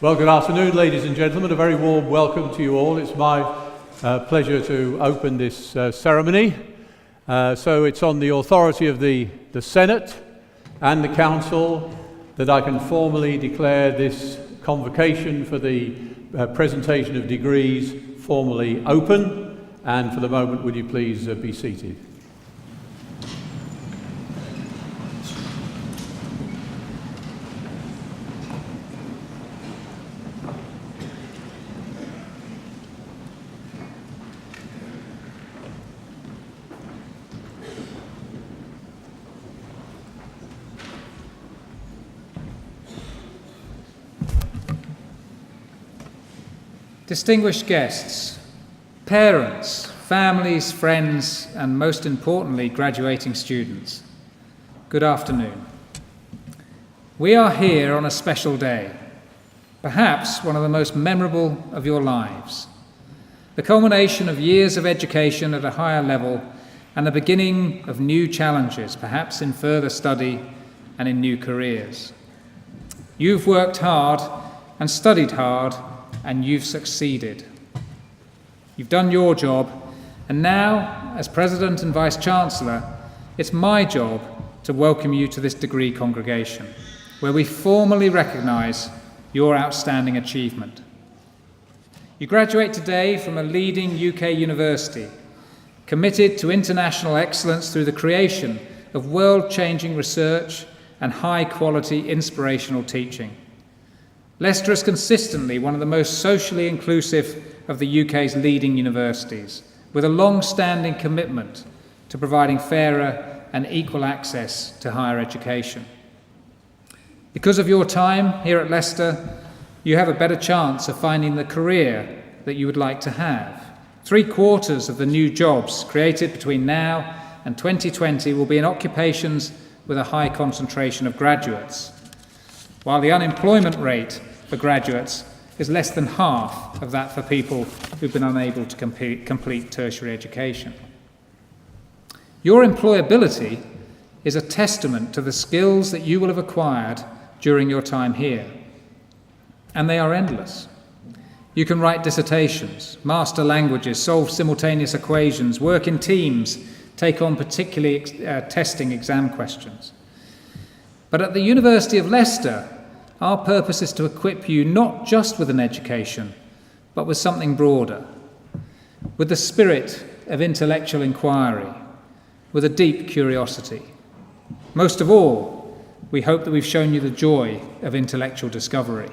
Well, good afternoon, ladies and gentlemen. A very warm welcome to you all. It's my pleasure to open this ceremony. So it's on the authority of the Senate and the Council that I can formally declare this convocation for the presentation of degrees formally open. And for the moment, would you please be seated? Distinguished guests, parents, families, friends, and most importantly, graduating students, good afternoon. We are here on a special day, perhaps one of the most memorable of your lives, the culmination of years of education at a higher level and the beginning of new challenges, perhaps in further study and in new careers. You've worked hard and studied hard, and you've succeeded. You've done your job, and now, as President and Vice-Chancellor, it's my job to welcome you to this degree congregation, where we formally recognise your outstanding achievement. You graduate today from a leading UK university, committed to international excellence through the creation of world-changing research and high-quality inspirational teaching. Leicester is consistently one of the most socially inclusive of the UK's leading universities, with a long-standing commitment to providing fairer and equal access to higher education. Because of your time here at Leicester, you have a better chance of finding the career that you would like to have. 3/4 of the new jobs created between now and 2020 will be in occupations with a high concentration of graduates, while the unemployment rate for graduates is less than half of that for people who've been unable to complete tertiary education. Your employability is a testament to the skills that you will have acquired during your time here, and they are endless. You can write dissertations, master languages, solve simultaneous equations, work in teams, take on particularly testing exam questions. But at the University of Leicester, our purpose is to equip you not just with an education, but with something broader, with the spirit of intellectual inquiry, with a deep curiosity. Most of all, we hope that we've shown you the joy of intellectual discovery.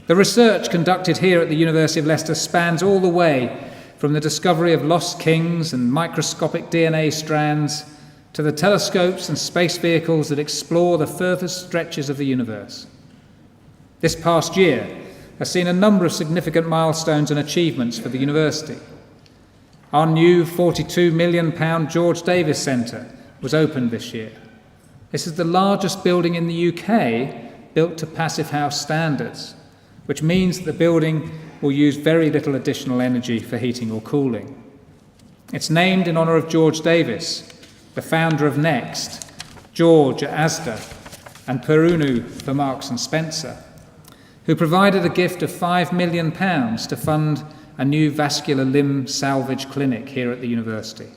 The research conducted here at the University of Leicester spans all the way from the discovery of lost kings and microscopic DNA strands to the telescopes and space vehicles that explore the furthest stretches of the universe. This past year has seen a number of significant milestones and achievements for the university. Our new £42 million George Davis Centre was opened this year. This is the largest building in the UK built to Passive House standards, which means that the building will use very little additional energy for heating or cooling. It's named in honour of George Davis, the founder of Next, George at Asda, and Perunu for Marks and Spencer, who provided a gift of £5 million to fund a new vascular limb salvage clinic here at the university.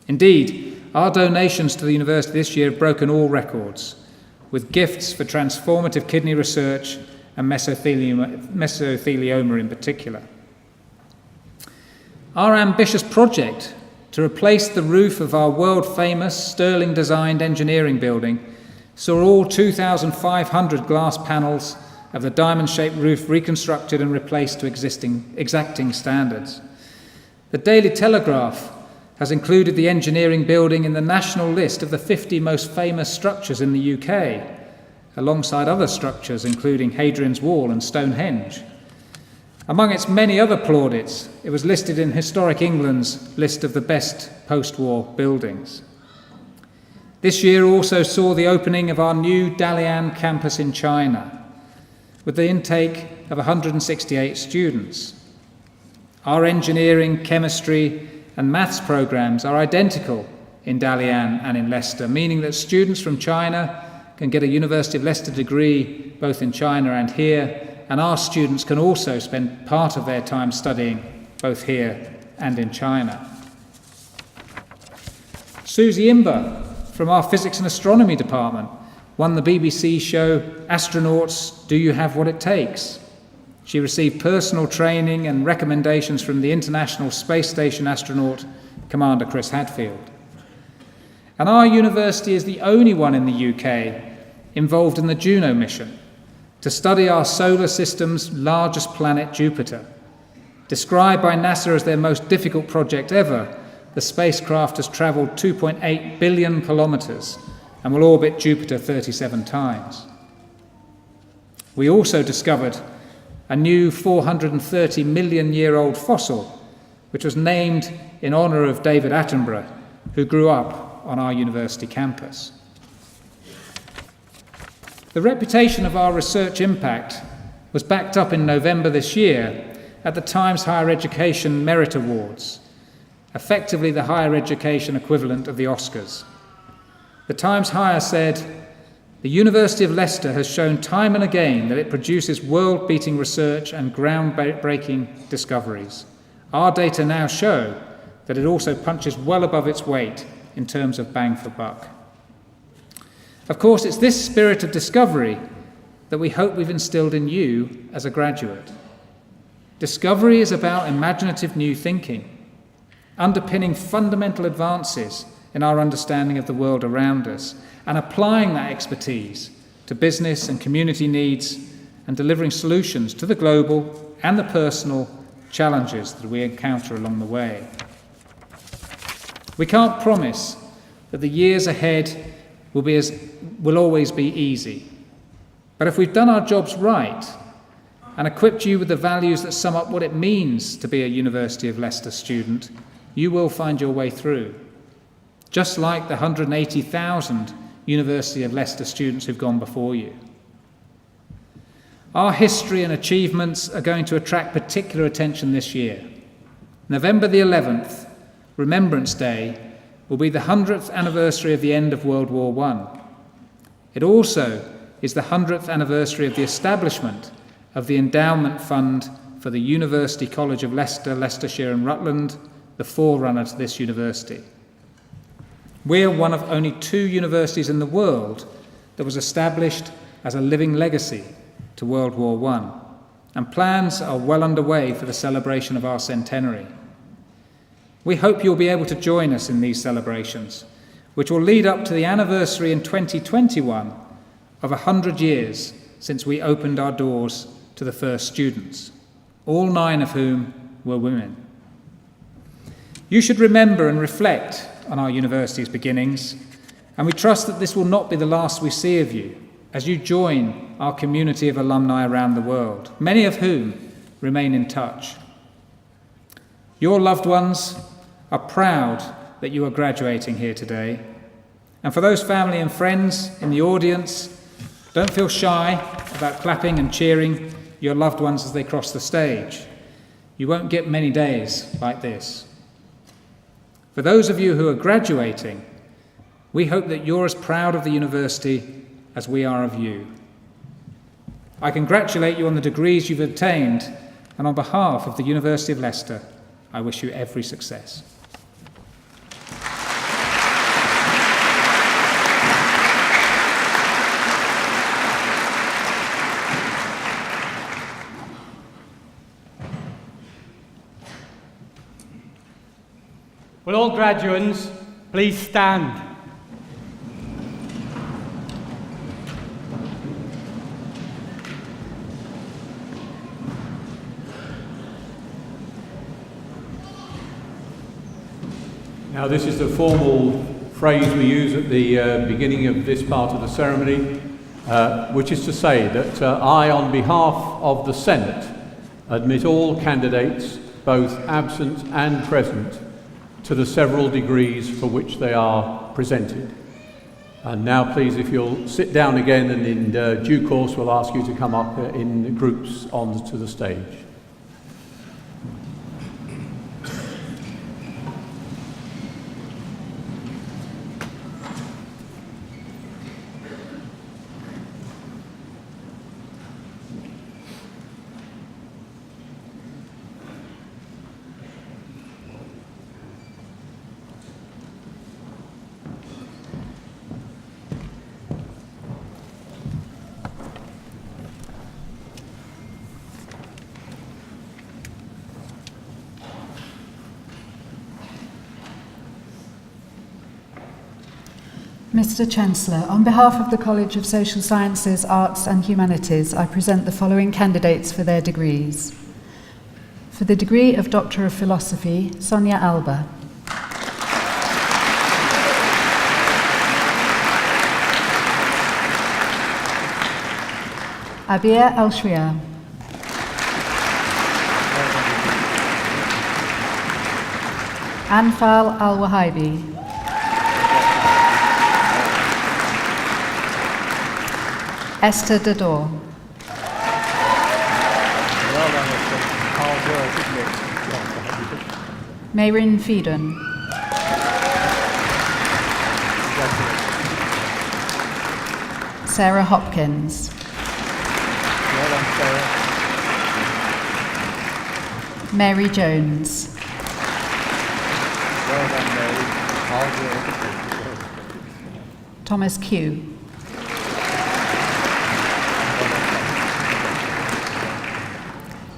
Indeed, our donations to the university this year have broken all records, with gifts for transformative kidney research and mesothelioma in particular. Our ambitious project to replace the roof of our world-famous Stirling-designed engineering building saw all 2,500 glass panels of the diamond-shaped roof reconstructed and replaced to exacting standards. The Daily Telegraph has included the engineering building in the national list of the 50 most famous structures in the UK, alongside other structures including Hadrian's Wall and Stonehenge. Among its many other plaudits, it was listed in Historic England's list of the best post-war buildings. This year also saw the opening of our new Dalian campus in China, with the intake of 168 students. Our engineering, chemistry, and maths programs are identical in Dalian and in Leicester, meaning that students from China can get a University of Leicester degree both in China and here, and our students can also spend part of their time studying both here and in China. Susie Imber from our Physics and Astronomy department won the BBC show Astronauts, Do You Have What It Takes? She received personal training and recommendations from the International Space Station astronaut, Commander Chris Hadfield. And our university is the only one in the UK involved in the Juno mission to study our solar system's largest planet, Jupiter. Described by NASA as their most difficult project ever, the spacecraft has travelled 2.8 billion kilometres and will orbit Jupiter 37 times. We also discovered a new 430 million year old fossil, which was named in honour of David Attenborough, who grew up on our university campus. The reputation of our research impact was backed up in November this year at the Times Higher Education Merit Awards, effectively the higher education equivalent of the Oscars. The Times Higher said, "The University of Leicester has shown time and again that it produces world-beating research and groundbreaking discoveries. Our data now show that it also punches well above its weight in terms of bang for buck." Of course, it's this spirit of discovery that we hope we've instilled in you as a graduate. Discovery is about imaginative new thinking, underpinning fundamental advances in our understanding of the world around us, and applying that expertise to business and community needs and delivering solutions to the global and the personal challenges that we encounter along the way. We can't promise that the years ahead will always be easy, but if we've done our jobs right and equipped you with the values that sum up what it means to be a University of Leicester student, you will find your way through, just like the 180,000 University of Leicester students who've gone before you. Our history and achievements are going to attract particular attention this year. November the 11th, Remembrance Day, will be the 100th anniversary of the end of World War I. It also is the 100th anniversary of the establishment of the Endowment Fund for the University College of Leicester, Leicestershire and Rutland, the forerunner to this university. We're one of only 2 universities in the world that was established as a living legacy to World War I, and plans are well underway for the celebration of our centenary. We hope you'll be able to join us in these celebrations, which will lead up to the anniversary in 2021 of 100 years since we opened our doors to the first students, all 9 of whom were women. You should remember and reflect on our university's beginnings, and we trust that this will not be the last we see of you as you join our community of alumni around the world, many of whom remain in touch. Your loved ones are proud that you are graduating here today, and for those family and friends in the audience, don't feel shy about clapping and cheering your loved ones as they cross the stage. You won't get many days like this. For those of you who are graduating, we hope that you're as proud of the university as we are of you. I congratulate you on the degrees you've obtained, and on behalf of the University of Leicester, I wish you every success. Will all graduates please stand? Now, this is the formal phrase we use at the beginning of this part of the ceremony, which is to say that I, on behalf of the Senate, admit all candidates, both absent and present, to the several degrees for which they are presented. And now, please, if you'll sit down again, and in due course we'll ask you to come up in groups onto the stage. Mr. Chancellor, on behalf of the College of Social Sciences, Arts and Humanities, I present the following candidates for their degrees. For the degree of Doctor of Philosophy, Sonia Alba. Abir Al-Shriya. Anfal Al-Wahibi. Esther Dador. Mayrin Phelan. Sarah Hopkins. Mary Jones. Thomas Q.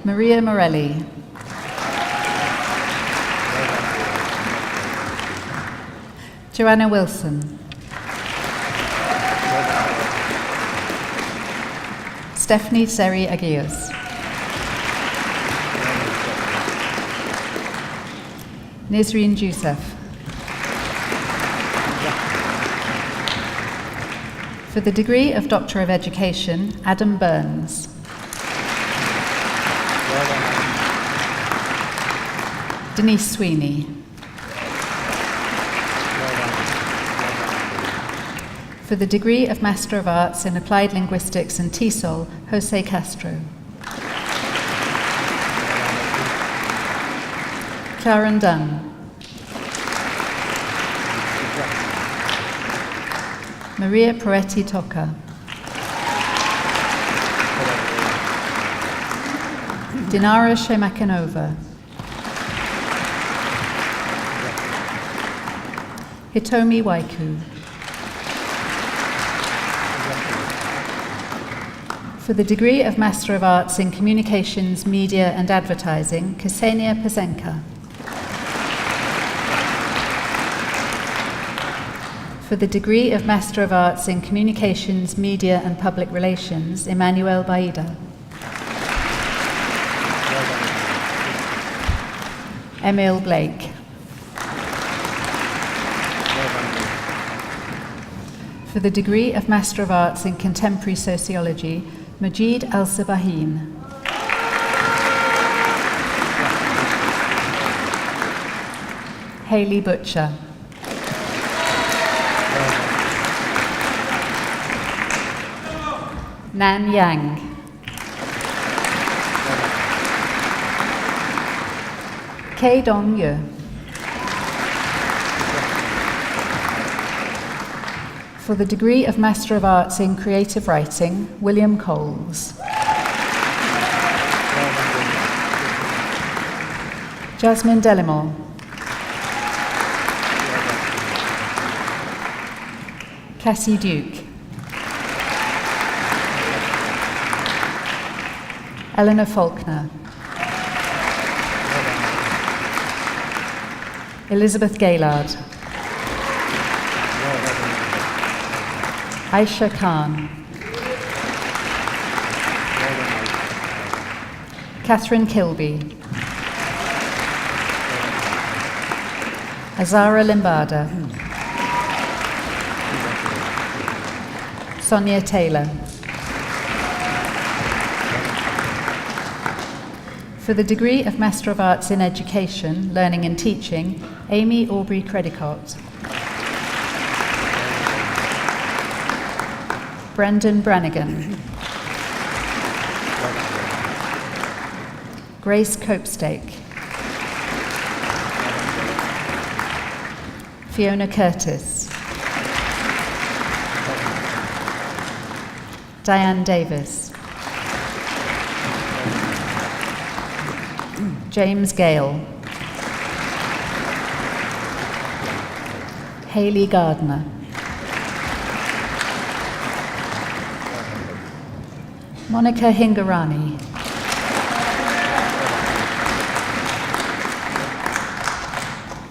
Maria Morelli. Joanna Wilson. Stephanie Seri Aguias. Nisreen Jusef. For the degree of Doctor of Education, Adam Burns. Denise Sweeney. For the degree of Master of Arts in Applied Linguistics and TESOL, Jose Castro. Karen Dunn. Maria Proetti Toca. Dinara Shemakanova. Hitomi Waiku. For the degree of Master of Arts in Communications, Media and Advertising, Ksenia Pazenka. For the degree of Master of Arts in Communications, Media and Public Relations, Emmanuel Baida. Emil Blake. For the degree of Master of Arts in Contemporary Sociology, Majid Al-Sabahin. Hayley Butcher. Nan Yang. Kei Dong Yu. For the degree of Master of Arts in Creative Writing, William Coles. Jasmine Delimore. Cassie Duke. Eleanor Faulkner. Elizabeth Gaylard. Aisha Khan. Catherine Kilby. Azara Limbada. Sonia Taylor. For the degree of Master of Arts in Education, Learning and Teaching, Amy Aubrey Credicott. Brendan Brannigan. Grace Copestake. Fiona Curtis. Diane Davis. James Gale. Hayley Gardner. Monica Hingarani.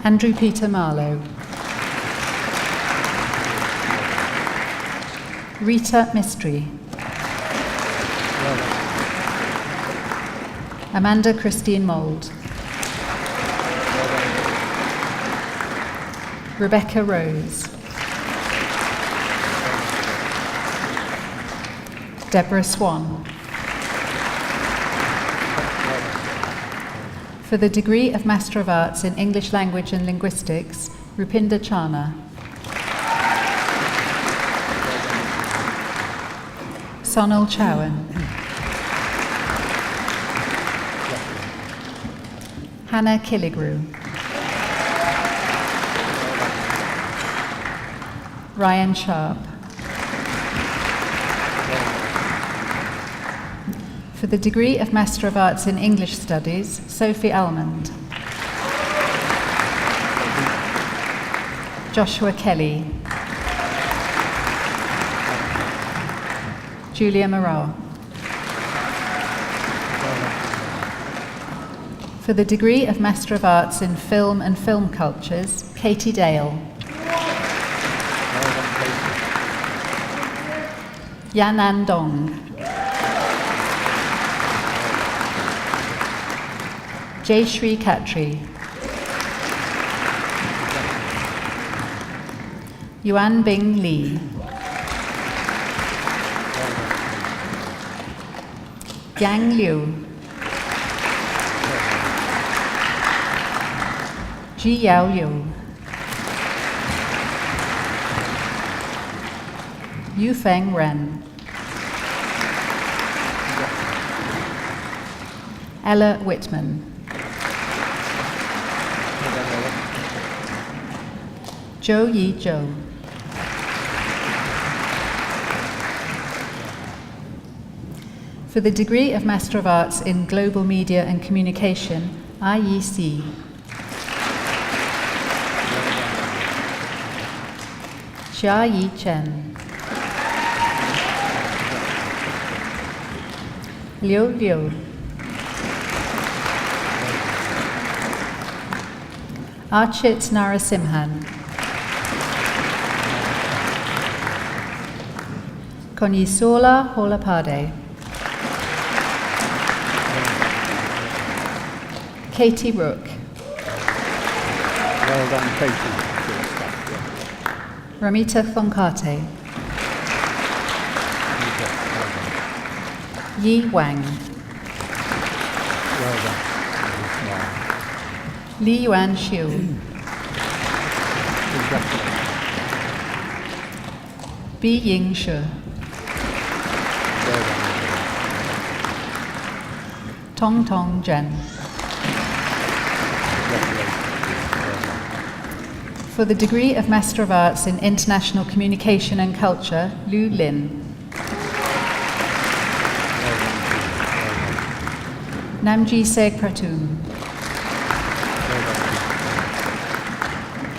Andrew Peter Marlowe. Rita Mistry. Well done. Amanda Christine Mould. Rebecca Rose. Deborah Swan. For the degree of Master of Arts in English Language and Linguistics, Rupinder Chana. Sonal Chowan. Hannah Killigrew. Ryan Sharp. For the degree of Master of Arts in English Studies, Sophie Almond. Joshua Kelly. Julia Morrell. For the degree of Master of Arts in Film and Film Cultures, Katie Dale. Yanan Dong. Jayshri Khatri. Yuan Bing Lee. Yang Liu. Ji Yao Liu. Yu Feng Ren. Ella Whitman. Zhou Yi Zhou. For the degree of Master of Arts in Global Media and Communication, IEC. Xia Yi Chen. Liu Liu. Archit Narasimhan. Konyisola Holapade. Katie Rook. Well done, Katie. Ramita Thonkate. Yi Wang. Well done. Li Yuan Xiu. Bi Ying Shi. Well done. Tong Tong Jen. For the degree of Master of Arts in International Communication and Culture, Lu Lin. Namji Seg Pratum.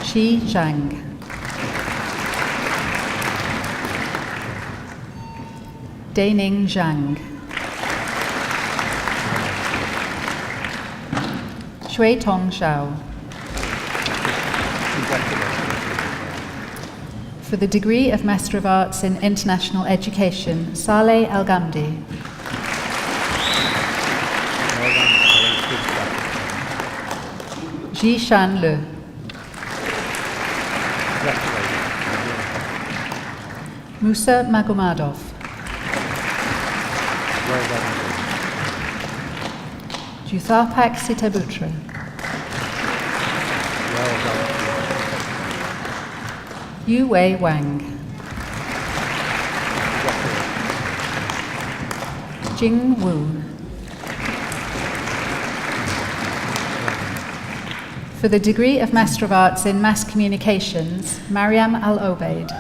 Shi Zhang. Daining Zhang. Shui Tong Xiao. For the degree of Master of Arts in International Education, Saleh Al-Ghamdi. Ji Shan Le. Musa Magomadov. Well done. Jutharpak Sitabutra. Well done. Yu Wei Wang. Jing Wu. For the degree of Master of Arts in Mass Communications, Mariam Al-Obeid.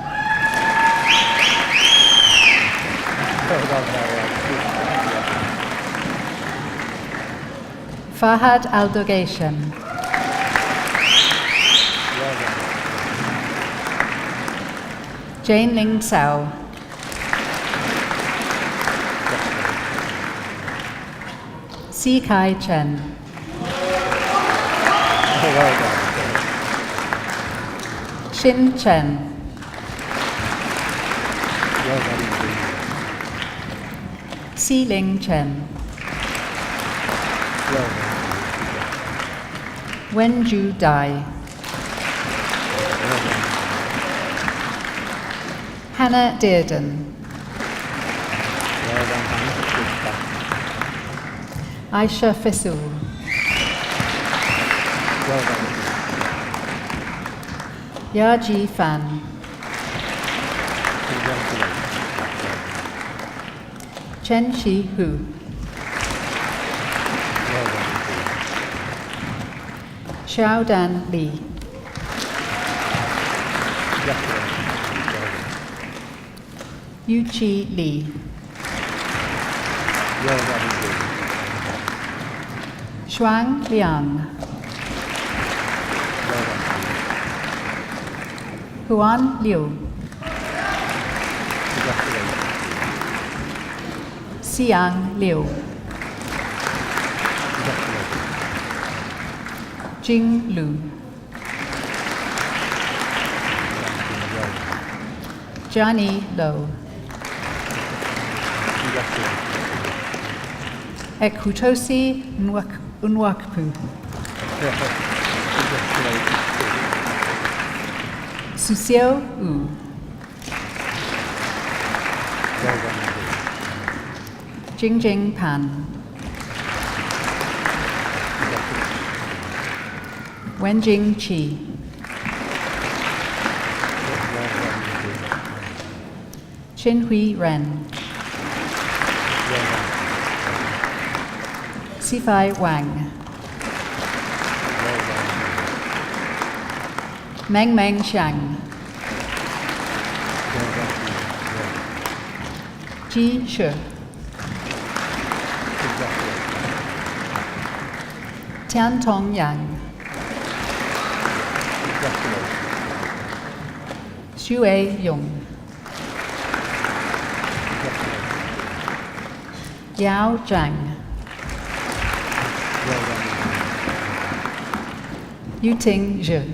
Well done, Marianne. Fahad Al-Dogeshem. Well done. Jane Ling Tsao. Si Kai Chen. Well done. Xin Chen. Well done. Si Ling Chen, Wen Ju Dai, Hannah Dearden, Aisha Fesul, Ya Ji Fan, Chen Shi Hu, Xiao Dan Li, Yu Chi Li, Shuang Liang, Huan Liu, Xiang Liu, Jing Lu, Johnny Lo, Ekutosi Nwakpu, Susio U, Jingjing Pan, Wenjing Chi, Chinhui Ren, Sifai Wang, Meng Meng Xiang, Ji Shi, Tian Tong Yang, Xue Yong, Yao Zhang, Yuting Zhe,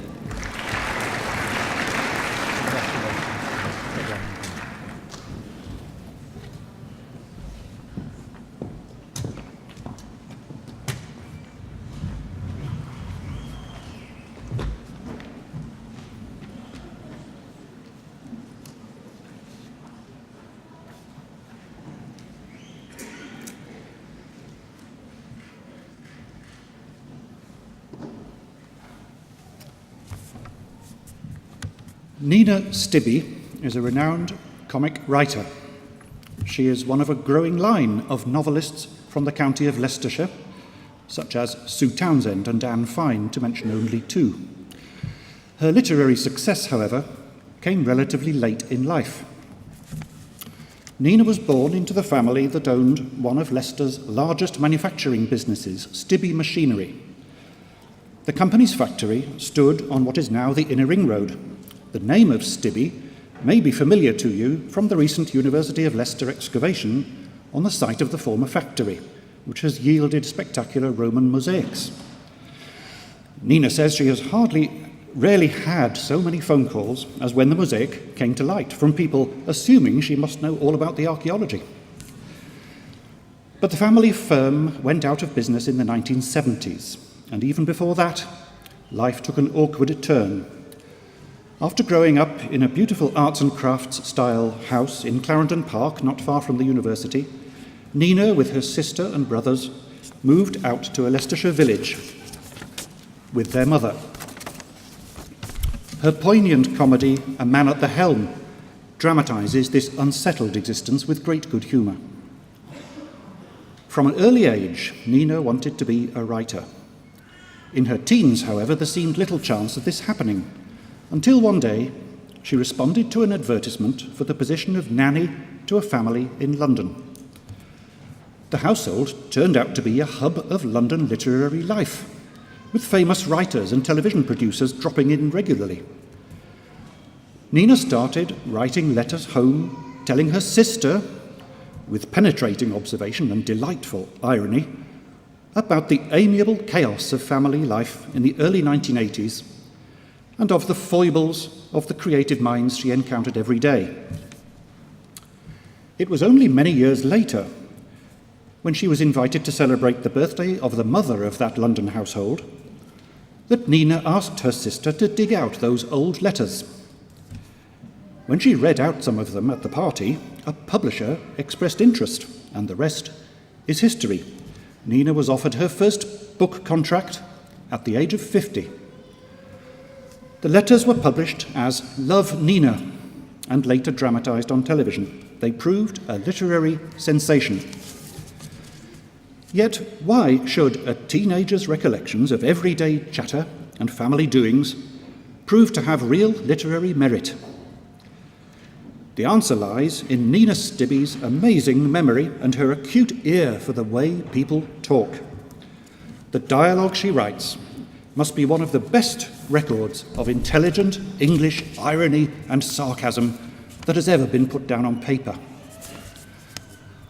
Nina Stibbe is a renowned comic writer. She is one of a growing line of novelists from the county of Leicestershire, such as Sue Townsend and Anne Fine, to mention only two. Her literary success, however, came relatively late in life. Nina was born into the family that owned one of Leicester's largest manufacturing businesses, Stibbe Machinery. The company's factory stood on what is now the Inner Ring Road. The name of Stibbe may be familiar to you from the recent University of Leicester excavation on the site of the former factory, which has yielded spectacular Roman mosaics. Nina says she has rarely had so many phone calls as when the mosaic came to light, from people assuming she must know all about the archaeology. But the family firm went out of business in the 1970s, and even before that, life took an awkward turn. After growing up in a beautiful arts and crafts style house in Clarendon Park, not far from the university, Nina, with her sister and brothers, moved out to a Leicestershire village with their mother. Her poignant comedy, A Man at the Helm, dramatises this unsettled existence with great good humour. From an early age, Nina wanted to be a writer. In her teens, however, there seemed little chance of this happening, until one day she responded to an advertisement for the position of nanny to a family in London. The household turned out to be a hub of London literary life, with famous writers and television producers dropping in regularly. Nina started writing letters home, telling her sister, with penetrating observation and delightful irony, about the amiable chaos of family life in the early 1980s and of the foibles of the creative minds she encountered every day. It was only many years later, when she was invited to celebrate the birthday of the mother of that London household, that Nina asked her sister to dig out those old letters. When she read out some of them at the party, a publisher expressed interest, and the rest is history. Nina was offered her first book contract at the age of 50. The letters were published as Love Nina and later dramatised on television. They proved a literary sensation. Yet why should a teenager's recollections of everyday chatter and family doings prove to have real literary merit? The answer lies in Nina Stibbe's amazing memory and her acute ear for the way people talk. The dialogue she writes must be one of the best records of intelligent English irony and sarcasm that has ever been put down on paper.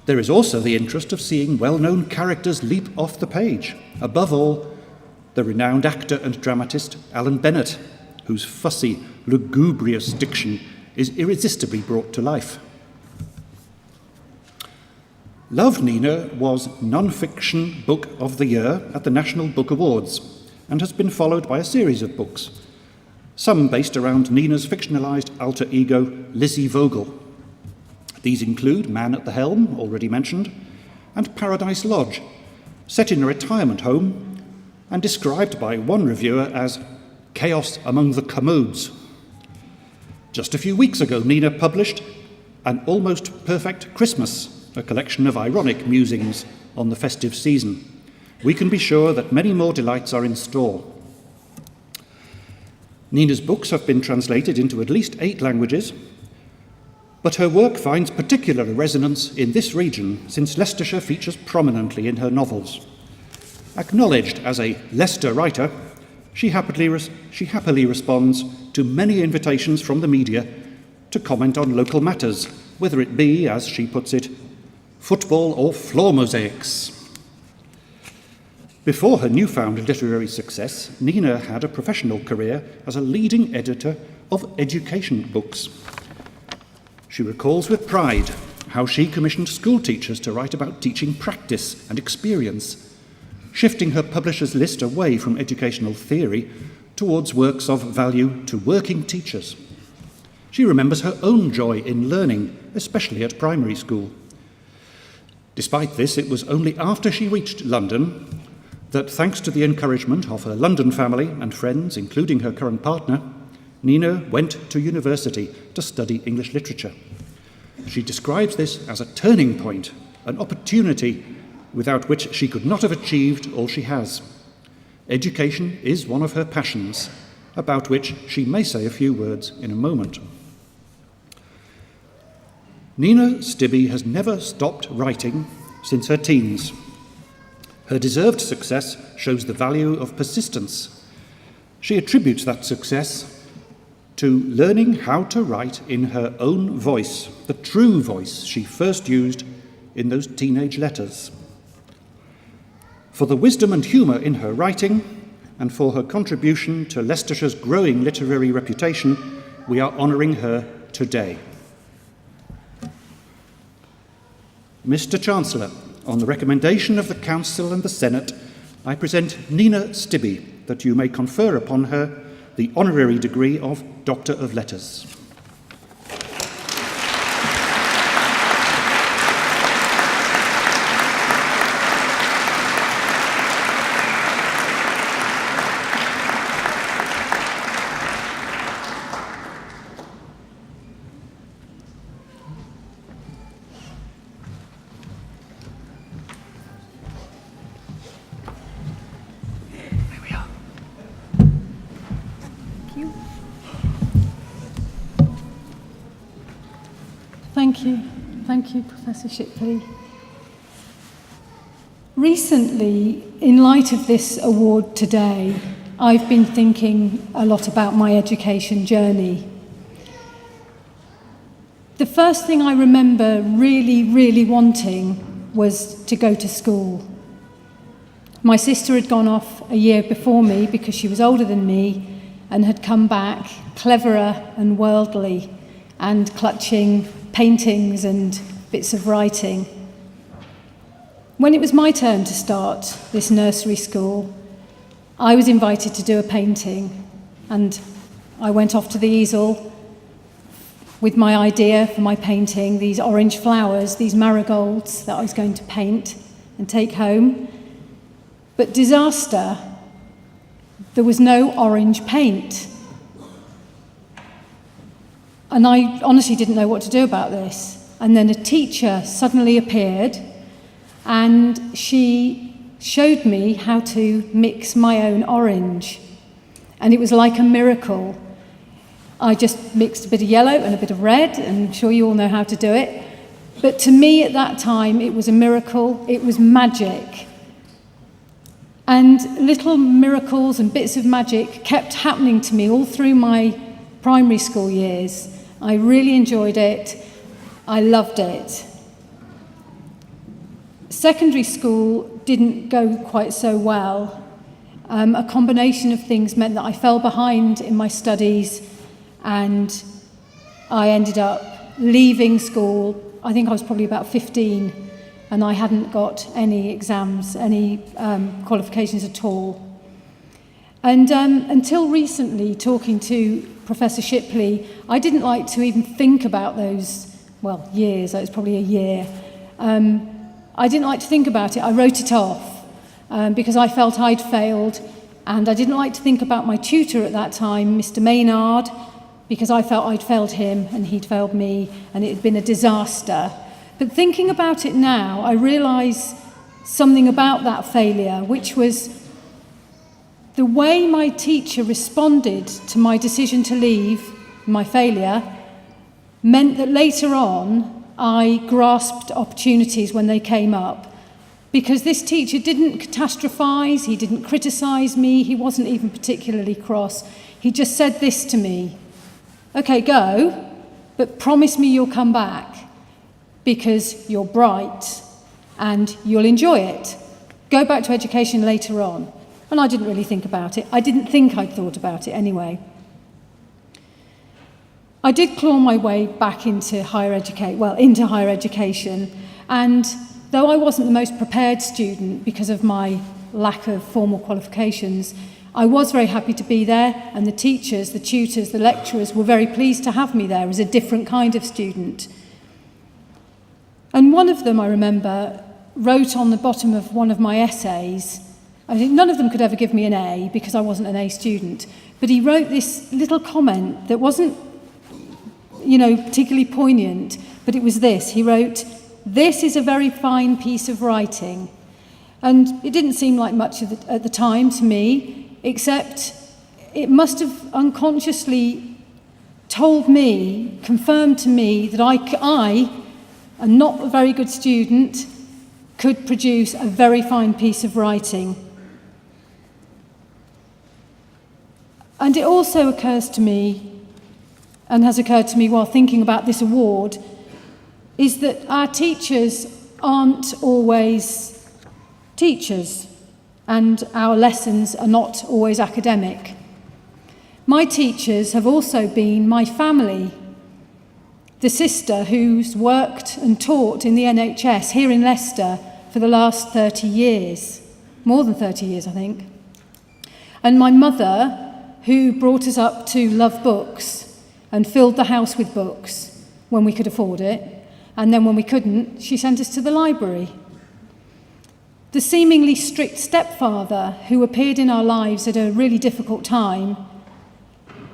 There is also the interest of seeing well-known characters leap off the page. Above all, the renowned actor and dramatist Alan Bennett, whose fussy, lugubrious diction is irresistibly brought to life. Love Nina was Non-Fiction Book of the Year at the National Book Awards and has been followed by a series of books, some based around Nina's fictionalised alter ego, Lizzie Vogel. These include Man at the Helm, already mentioned, and Paradise Lodge, set in a retirement home and described by one reviewer as chaos among the commodes. Just a few weeks ago, Nina published An Almost Perfect Christmas, a collection of ironic musings on the festive season. We can be sure that many more delights are in store. Nina's books have been translated into at least 8 languages, but her work finds particular resonance in this region since Leicestershire features prominently in her novels. Acknowledged as a Leicester writer, she happily responds to many invitations from the media to comment on local matters, whether it be, as she puts it, football or floor mosaics. Before her newfound literary success, Nina had a professional career as a leading editor of education books. She recalls with pride how she commissioned school teachers to write about teaching practice and experience, shifting her publisher's list away from educational theory towards works of value to working teachers. She remembers her own joy in learning, especially at primary school. Despite this, it was only after she reached London that, thanks to the encouragement of her London family and friends, including her current partner, Nina went to university to study English literature. She describes this as a turning point, an opportunity without which she could not have achieved all she has. Education is one of her passions, about which she may say a few words in a moment. Nina Stibbe has never stopped writing since her teens. Her deserved success shows the value of persistence. She attributes that success to learning how to write in her own voice, the true voice she first used in those teenage letters. For the wisdom and humour in her writing, and for her contribution to Leicestershire's growing literary reputation, we are honouring her today. Mr. Chancellor, on the recommendation of the Council and the Senate, I present Nina Stibbe, that you may confer upon her the Honorary Degree of Doctor of Letters. Thank you, Professor Shipley. Recently, in light of this award today, I've been thinking a lot about my education journey. The first thing I remember really wanting was to go to school. My sister had gone off a year before me because she was older than me and had come back cleverer and worldly and clutching paintings and bits of writing. when it was my turn to start this nursery school, I was invited to do a painting, and I went off to the easel with my idea for my painting, these orange flowers, these marigolds that I was going to paint and take home. But disaster, there was no orange paint. And I honestly didn't know what to do about this. And then a teacher suddenly appeared, and she showed me how to mix my own orange. And it was like a miracle. I just mixed a bit of yellow and a bit of red, and I'm sure you all know how to do it. But to me at that time, it was a miracle, it was magic. And little miracles and bits of magic kept happening to me all through my primary school years. I really enjoyed it, I loved it. Secondary school didn't go quite so well. A combination of things meant that I fell behind in my studies, and I ended up leaving school. I think I was probably about 15, and I hadn't got any exams, any qualifications at all. And until recently, talking to Professor Shipley, I didn't like to even think about those, years, it was probably a year. I didn't like to think about it. I wrote it off because I felt I'd failed, and I didn't like to think about my tutor at that time, Mr. Maynard, because I felt I'd failed him and he'd failed me, and it had been a disaster. But thinking about it now, I realise something about that failure, which was the way my teacher responded to my decision to leave, my failure, meant that later on I grasped opportunities when they came up. Because this teacher didn't catastrophise, he didn't criticise me, he wasn't even particularly cross. He just said this to me: "Okay, go, but promise me you'll come back, because you're bright and you'll enjoy it. Go back to education later on." And I didn't really think about it. I didn't think I'd thought about it anyway. I did claw my way back into higher education, and though I wasn't the most prepared student because of my lack of formal qualifications, I was very happy to be there, and the teachers, the tutors, the lecturers were very pleased to have me there as a different kind of student. And one of them, I remember, wrote on the bottom of one of my essays, I think none of them could ever give me an A because I wasn't an A student, but he wrote this little comment that wasn't, particularly poignant, but it was this. He wrote, "This is a very fine piece of writing." And it didn't seem like much at the time to me, except it must have unconsciously told me, confirmed to me, that I, a not a very good student, could produce a very fine piece of writing. And it also occurs to me, and has occurred to me while thinking about this award, is that our teachers aren't always teachers, and our lessons are not always academic. My teachers have also been my family. The sister who's worked and taught in the NHS here in Leicester for the last 30 years, more than 30 years, I think. And my mother, who brought us up to love books and filled the house with books when we could afford it, and then when we couldn't, she sent us to the library. The seemingly strict stepfather who appeared in our lives at a really difficult time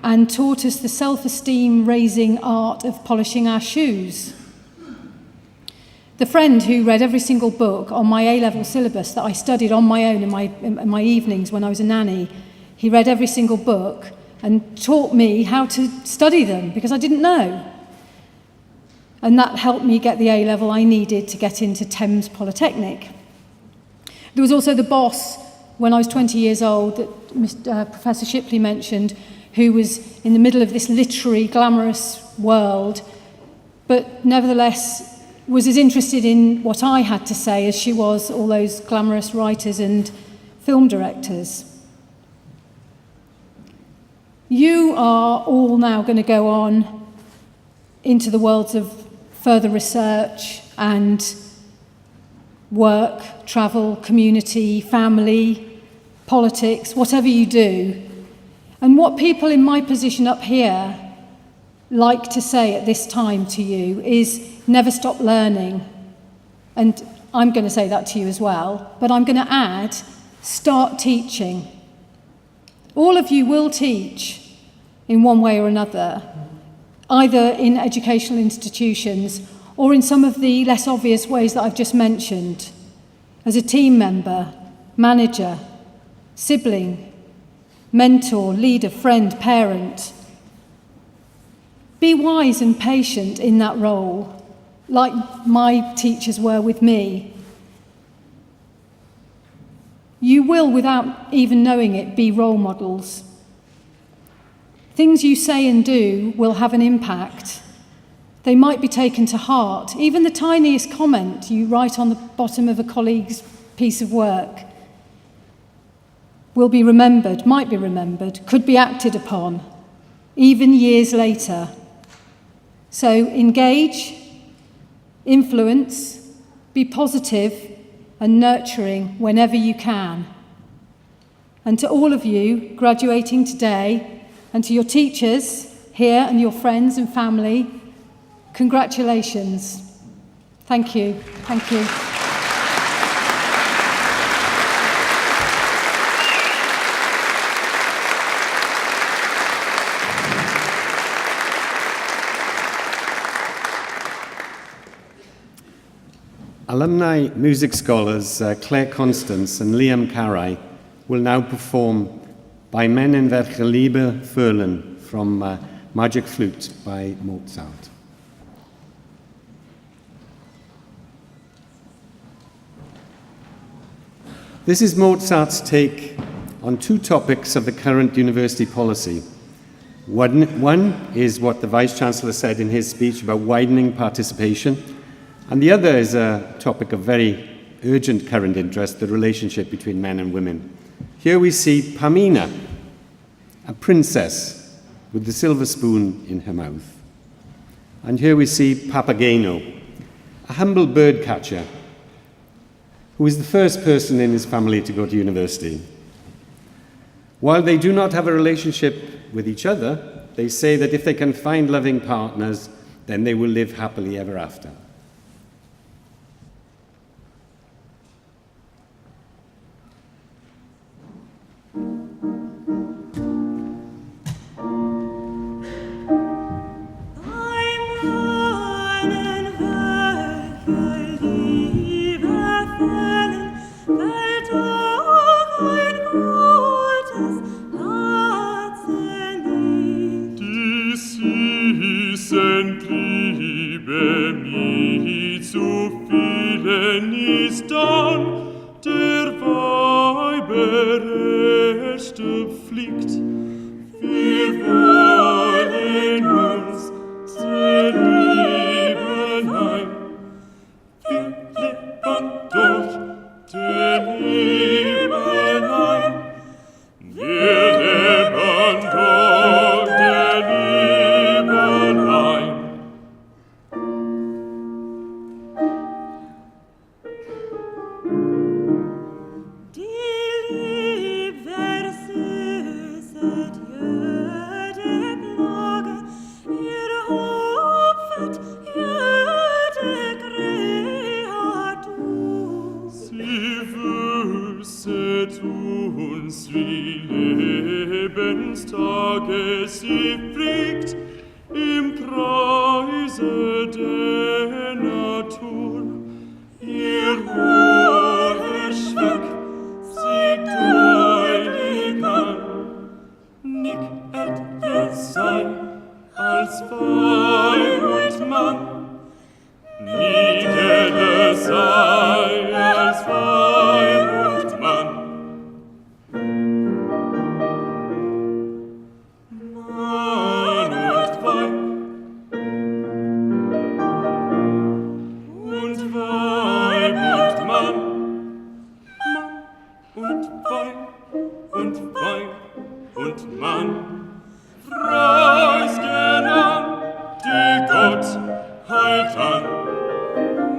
and taught us the self-esteem raising art of polishing our shoes. The friend who read every single book on my A-level syllabus that I studied on my own in my evenings when I was a nanny. He read every single book and taught me how to study them because I didn't know. And that helped me get the A-level I needed to get into Thames Polytechnic. There was also the boss, when I was 20 years old, that Professor Shipley mentioned, who was in the middle of this literary, glamorous world, but nevertheless was as interested in what I had to say as she was all those glamorous writers and film directors. You are all now going to go on into the worlds of further research and work, travel, community, family, politics, whatever you do. And what people in my position up here like to say at this time to you is never stop learning. And I'm going to say that to you as well, but I'm going to add, start teaching. All of you will teach in one way or another, either in educational institutions or in some of the less obvious ways that I've just mentioned, as a team member, manager, sibling, mentor, leader, friend, parent. Be wise and patient in that role, like my teachers were with me. You will, without even knowing it, be role models. Things you say and do will have an impact. They might be taken to heart. Even the tiniest comment you write on the bottom of a colleague's piece of work will be remembered, might be remembered, could be acted upon, even years later. So engage, influence, be positive and nurturing whenever you can. And to all of you graduating today, and to your teachers here and your friends and family, congratulations. Thank you. Thank you. Alumni music scholars Claire Constance and Liam Carey will now perform Bei Mennen welche Liebe fühlen from Magic Flute by Mozart. This is Mozart's take on two topics of the current university policy. One is what the Vice-Chancellor said in his speech about widening participation, and the other is a topic of very urgent current interest, the relationship between men and women. Here we see Pamina, a princess with the silver spoon in her mouth. And here we see Papageno, a humble bird catcher who is the first person in his family to go to university. While they do not have a relationship with each other, they say that if they can find loving partners, then they will live happily ever after.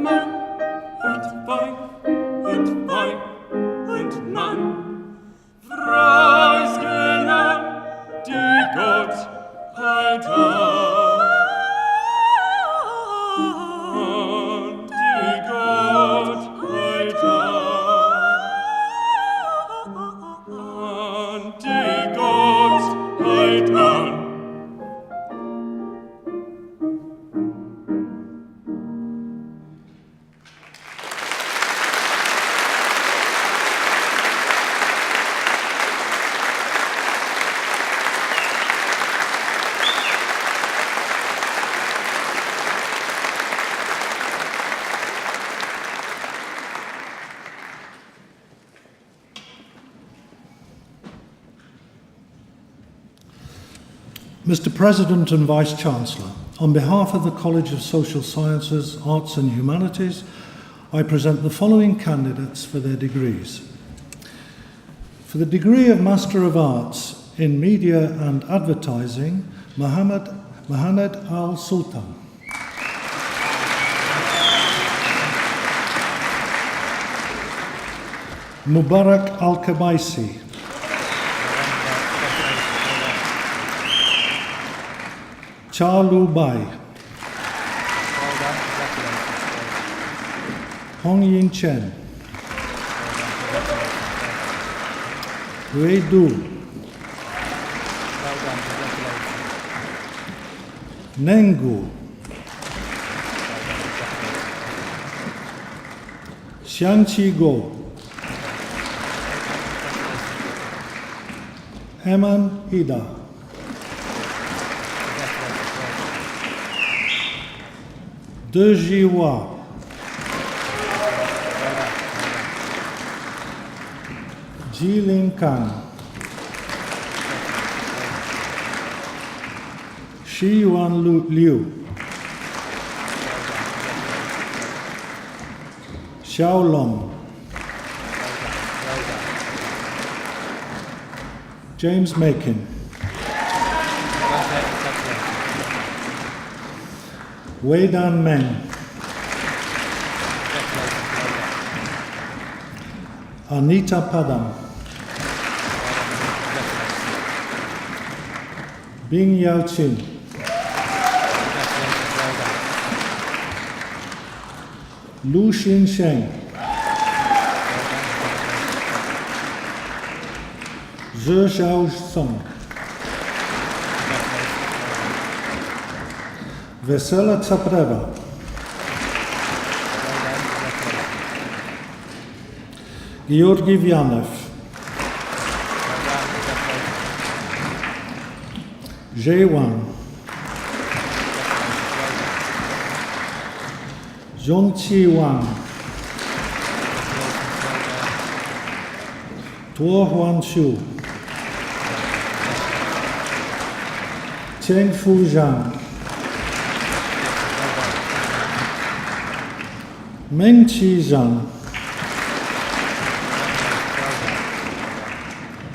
Mann und Weib. Satan. Mr. President and Vice-Chancellor, on behalf of the College of Social Sciences, Arts and Humanities, I present the following candidates for their degrees. For the degree of Master of Arts in Media and Advertising, Mohammed Al-Sultan. Mubarak Al-Kabaisi. Chalu Bai. Hong Yin Chen. Wei Du. Nengu. Xiangqi Go. Eman Ida. De Jiwa. Jilin Kang. Shi Yuan Liu. Xiao Long. James Makin. Wei Dan Meng. Anita Padam. Bing Yao Chin. Lu Xin Sheng. Zhe Xiao Song. Vesela Tsapreva. Georgi Vyanev. Zhe Wang. Zhongqi Wang. Tuo Huan Shu. Cheng Fu Zhang. Meng Qi Zhang.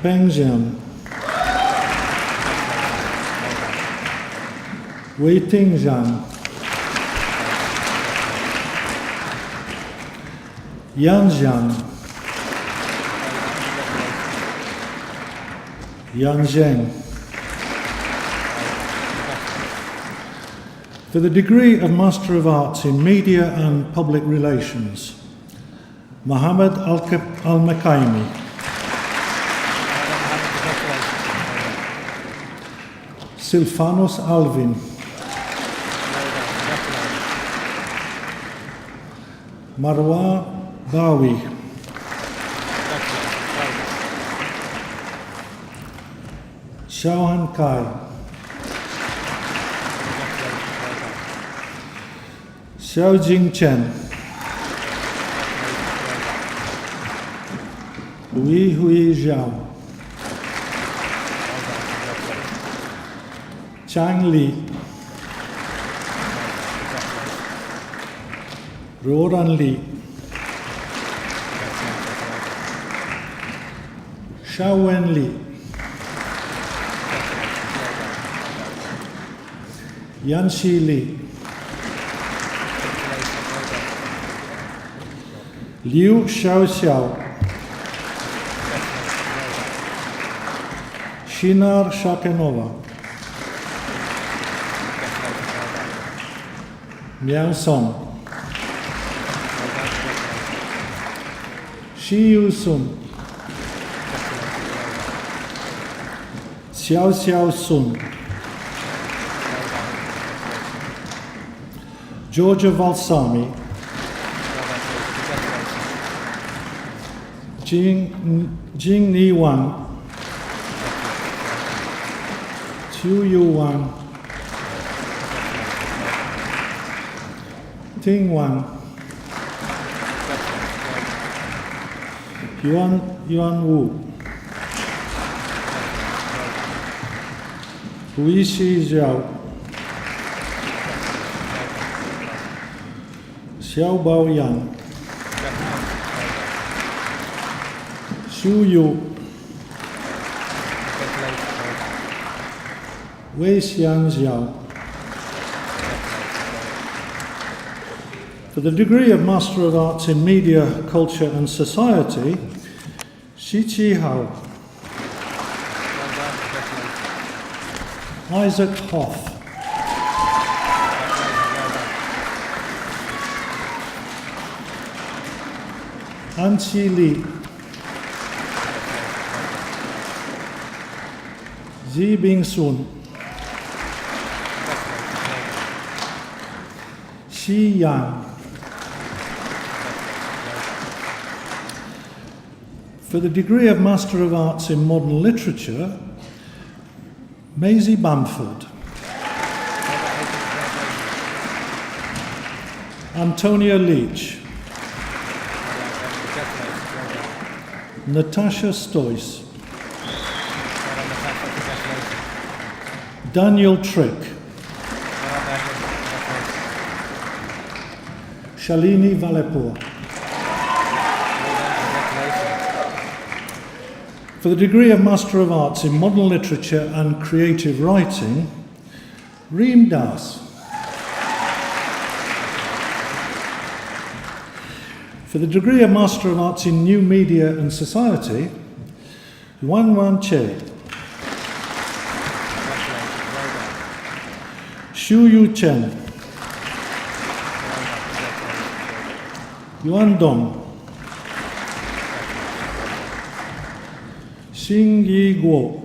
Peng Zhang. Wei Ting Zhang. Yan Zhang. Yang Zheng. For the degree of Master of Arts in Media and Public Relations, Mohammed Al-Makaimi. Silfanus Alvin. Marwa Bawi. Xiaohan Kai. Xiao Jing Chen. Hui Zhao. Chang Li. Roran Li. Xiao Wen Li. Yanxi Li. Liu Xiaoxiao. Shinar Shakenova. Miao Song. Shi Yu Sun. Xiao Xiao Sun, Georgia Valsami, Jing Ni Wan, Chu Yu Wan, Ting Wan, Yuan Wu, Hui Shi Zhao, Xiao Bao Yang, Xu Yu, Wei Xiang Xiao. For the degree of Master of Arts in Media, Culture and Society, Shi Chi Hao, Isaac Hoff, An Chi Li, Xi Bing Sun, Xi Yang. For the degree of Master of Arts in Modern Literature, Maisie Bamford, Antonia Leach, Natasha Stoyce, Daniel Trick, Shalini Valepur. For the degree of Master of Arts in Modern Literature and Creative Writing, Reem Das. For the degree of Master of Arts in New Media and Society, Yuan Wan Che. Xu Yu Chen. Yuan Dong. Xing Yi Guo,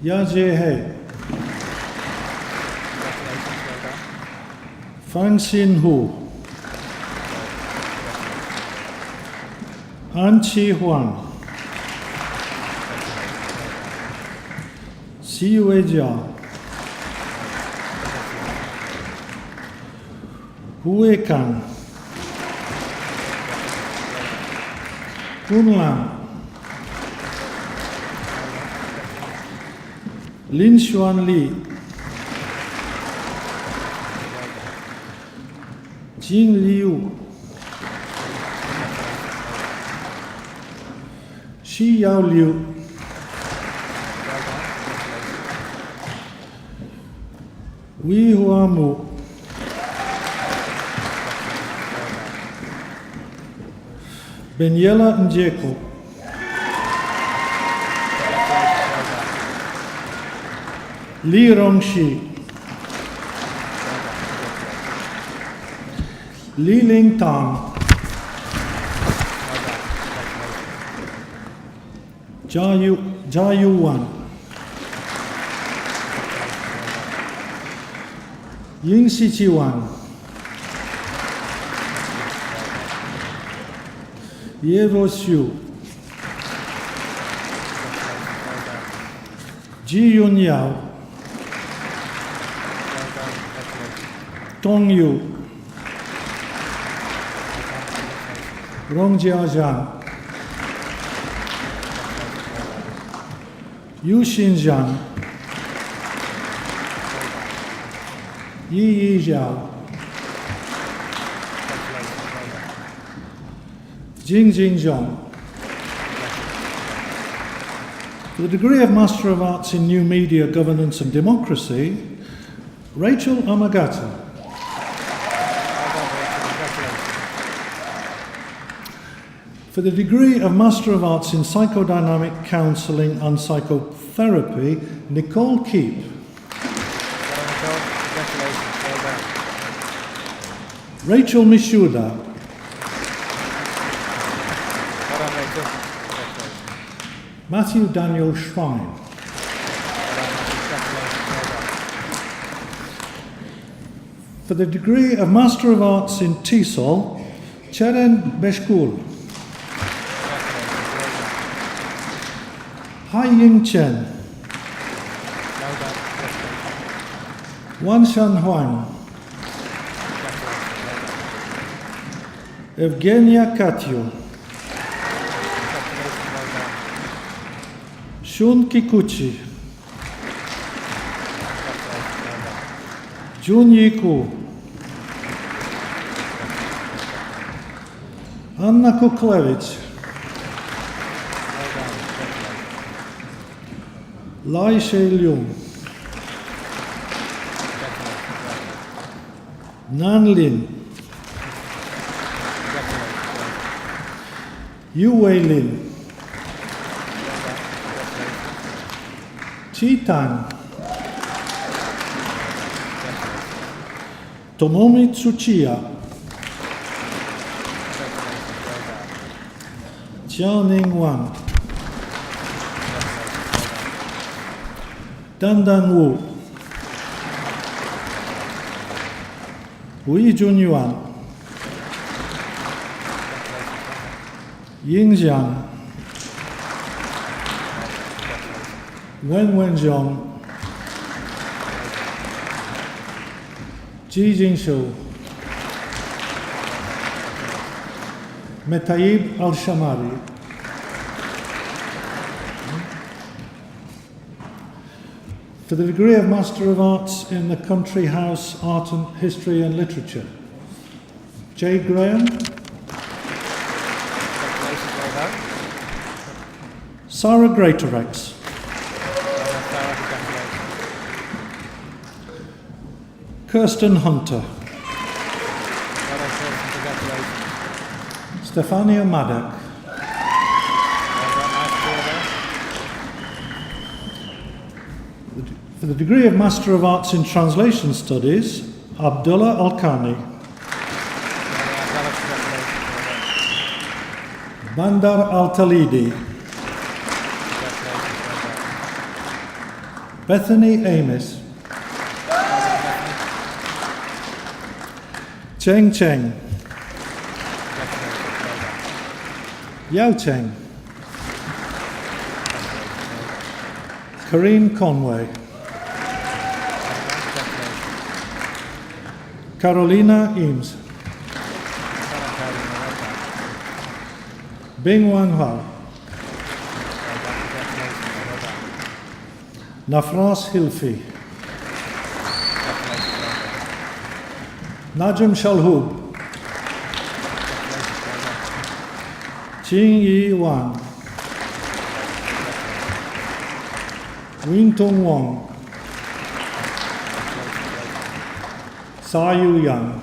Ya Jie He, Fang Xin Hu, An Chi Huang, Xi Wei Jia, Hu Wei Kang, Kun Lam, Lin Xuan Li, Jing Liu, Xi Yao Liu, Wei Hua Mu, Benyela Njeko, Li Rongxi, Li Ling Tang, Jia Yu Wan, Ying Xiqi Wan, Yevo Xu, Ji Yun Yao, Dong Yu, Rong Jia Zhang, Yu Xinjiang, Yi Zhao, Jing Zhong. For the degree of Master of Arts in New Media, Governance and Democracy, Rachel Amagata. For the degree of Master of Arts in Psychodynamic Counselling and Psychotherapy, Nicole Keep. Rachel Mishuda. Matthew Daniel Schwein. For the degree of Master of Arts in TESOL, Cheren Beshkul. Hai Ying Chen. Wan Shan Huang. Evgenia Katyu. Shun Kikuchi. Jun Yiku. Anna Kuklevich. Lai She Leung. Nan Lin. Yu Wei Lin. Chi Tang. Tomomi Tsuchiya. Jianing Wang. Dandan Wu. Wei Junyuan. Ying Jiang. Wen Wenjiang. Ji Jingshu. Metaib Al-Shamari. For the degree of Master of Arts in the Country House Art and History and Literature, J. Graham. Sarah Greatorex. Kirsten Hunter. Stefania Maddock. For the degree of Master of Arts in Translation Studies, Abdullah Al-Khani. Bandar Al-Talidi. Bethany Amis. Cheng Cheng. Yao Cheng. Corinne Conway. Carolina Eames. Bing Wan Hua. Nafras Hilfi. Najm Shalhoub. Qing Yi Wan. Wing Tong Wong. Sa Yu Yang.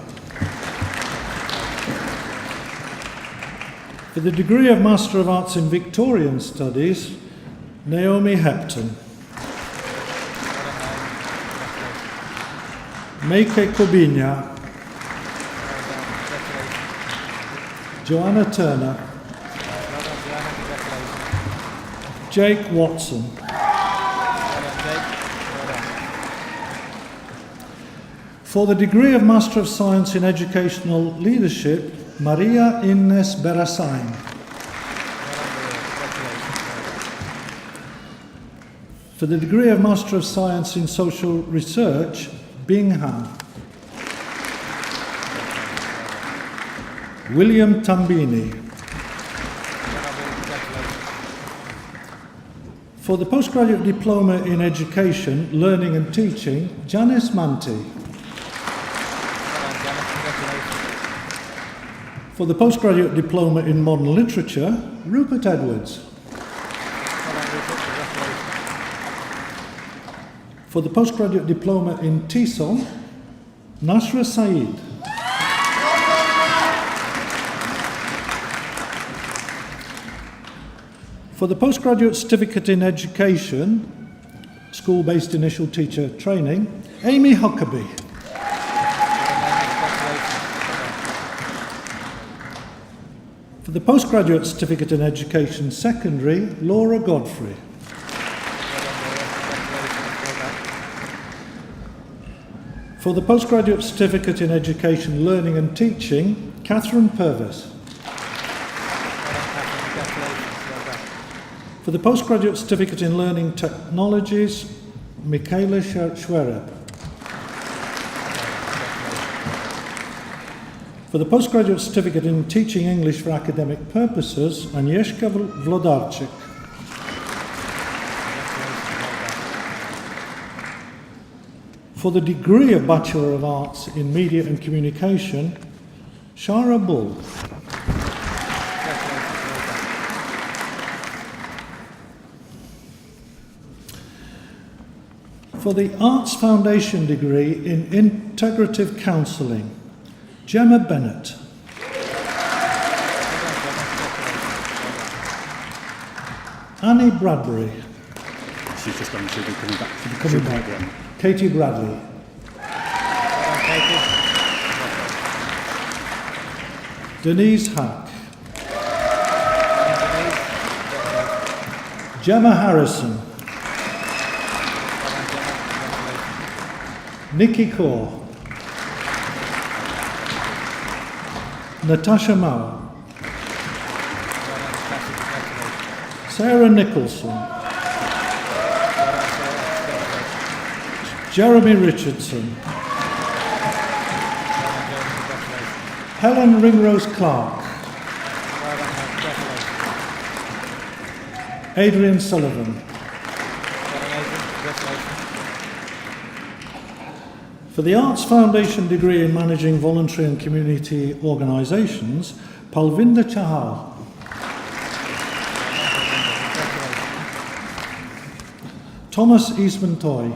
For the degree of Master of Arts in Victorian Studies, Naomi Hepton. Meike Kobinia. Joanna Turner. Jake Watson. For the degree of Master of Science in Educational Leadership, Maria Ines Berasain. For the degree of Master of Science in Social Research, Bing Han. William Tambini. For the Postgraduate Diploma in Education, Learning and Teaching, Janice Manti. For the Postgraduate Diploma in Modern Literature, Rupert Edwards. For the Postgraduate Diploma in TESOL, Nasra Saeed. For the Postgraduate Certificate in Education, School-Based Initial Teacher Training, Amy Huckabee. For the Postgraduate Certificate in Education Secondary, Laura Godfrey. For the Postgraduate Certificate in Education Learning and Teaching, Catherine Purvis. For the Postgraduate Certificate in Learning Technologies, Michaela Schwerer. For the Postgraduate Certificate in Teaching English for Academic Purposes, Agnieszka Wlodarczyk. For the degree of Bachelor of Arts in Media and Communication, Shara Bull. For the Arts Foundation degree in Integrative Counselling, Gemma Bennett. Annie Bradbury. She's just gone, she'll be coming back. She'll be coming back. Again. Katie Bradley. Denise Hack. Gemma Harrison. Nikki Kaur. Natasha Mauer. Sarah Nicholson. Jeremy Richardson. Helen Ringrose Clark. Adrian Sullivan. For the Arts Foundation degree in Managing Voluntary and Community Organisations, Palvinder Chahal. Thomas Eastman Toy.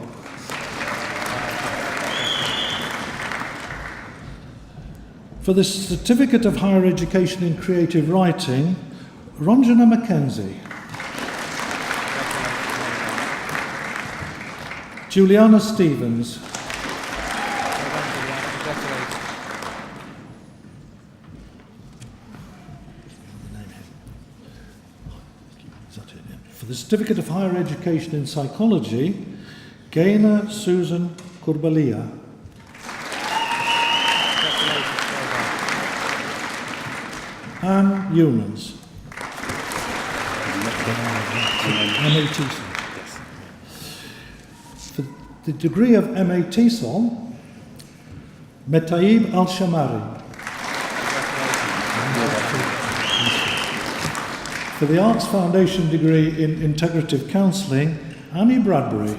For the Certificate of Higher Education in Creative Writing, Ronjana Mackenzie. Juliana Stevens. For the Certificate of Higher Education in Psychology, Gaina Susan Kurbalia. Anne Eumans. MA For the degree of MA TESOL, Metaib Al-Shamari. For the Arts Foundation degree in Integrative Counselling, Annie Bradbury.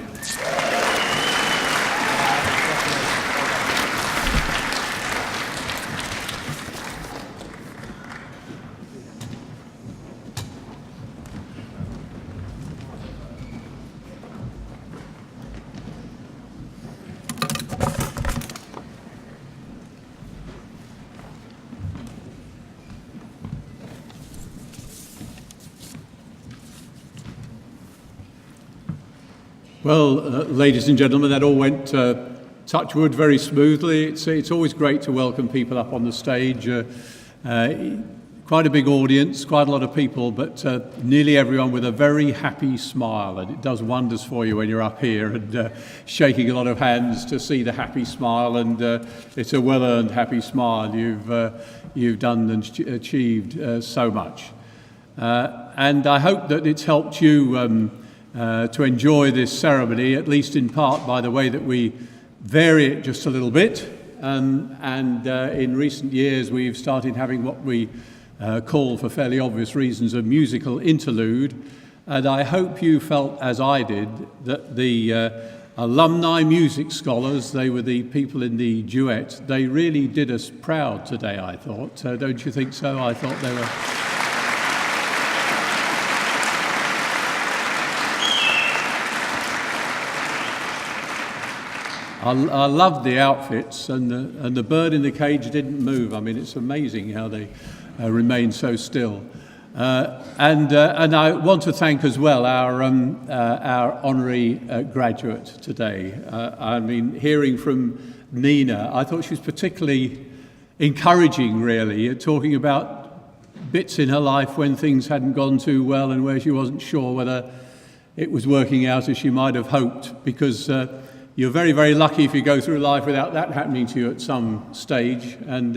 Well, ladies and gentlemen, that all went, touch wood, very smoothly. It's always great to welcome people up on the stage. Quite a big audience, quite a lot of people, but nearly everyone with a very happy smile. And it does wonders for you when you're up here and shaking a lot of hands to see the happy smile. And it's a well-earned happy smile. You've done and achieved so much. And I hope that it's helped you to enjoy this ceremony, at least in part by the way that we vary it just a little bit. And in recent years, we've started having what we call, for fairly obvious reasons, a musical interlude. And I hope you felt, as I did, that the alumni music scholars, they were the people in the duet, they really did us proud today, I thought. Don't you think so? I thought they were... I loved the outfits, and the bird in the cage didn't move. I mean, it's amazing how they remain so still. And I want to thank as well our honorary graduate today. I mean, hearing from Nina, I thought she was particularly encouraging, really, talking about bits in her life when things hadn't gone too well and where she wasn't sure whether it was working out as she might have hoped, because you're very, very lucky if you go through life without that happening to you at some stage. And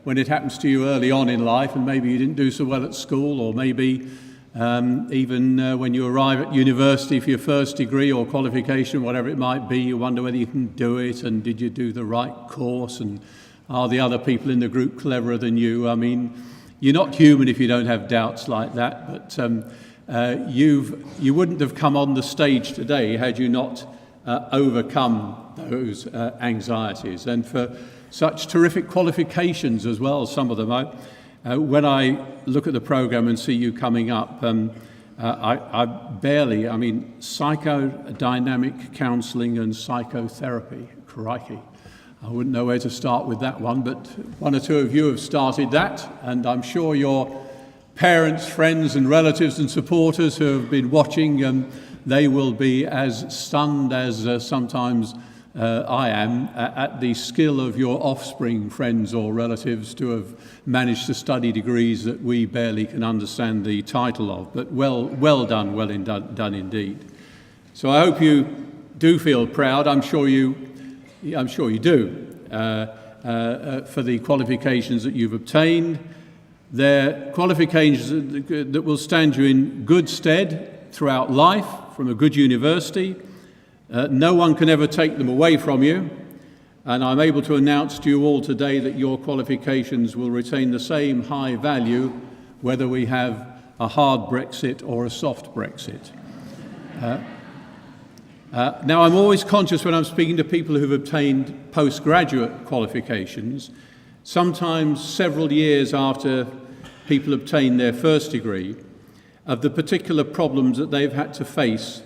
when it happens to you early on in life, and maybe you didn't do so well at school, or maybe even when you arrive at university for your first degree or qualification, whatever it might be, you wonder whether you can do it, and did you do the right course, and are the other people in the group cleverer than you? I mean, you're not human if you don't have doubts like that, but you wouldn't have come on the stage today had you not overcome those anxieties. And for such terrific qualifications as well, some of them. When I look at the programme and see you coming up, psychodynamic counselling and psychotherapy, crikey. I wouldn't know where to start with that one, but one or two of you have started that, and I'm sure your parents, friends and relatives and supporters who have been watching, they will be as stunned as sometimes I am at the skill of your offspring, friends or relatives, to have managed to study degrees that we barely can understand the title of. But well done, done indeed. So I hope you do feel proud. I'm sure you do for the qualifications that you've obtained. They're qualifications that will stand you in good stead throughout life from a good university. No one can ever take them away from you, and I'm able to announce to you all today that your qualifications will retain the same high value whether we have a hard Brexit or a soft Brexit. Now, I'm always conscious when I'm speaking to people who've obtained postgraduate qualifications, sometimes several years after people obtain their first degree, of the particular problems that they've had to face.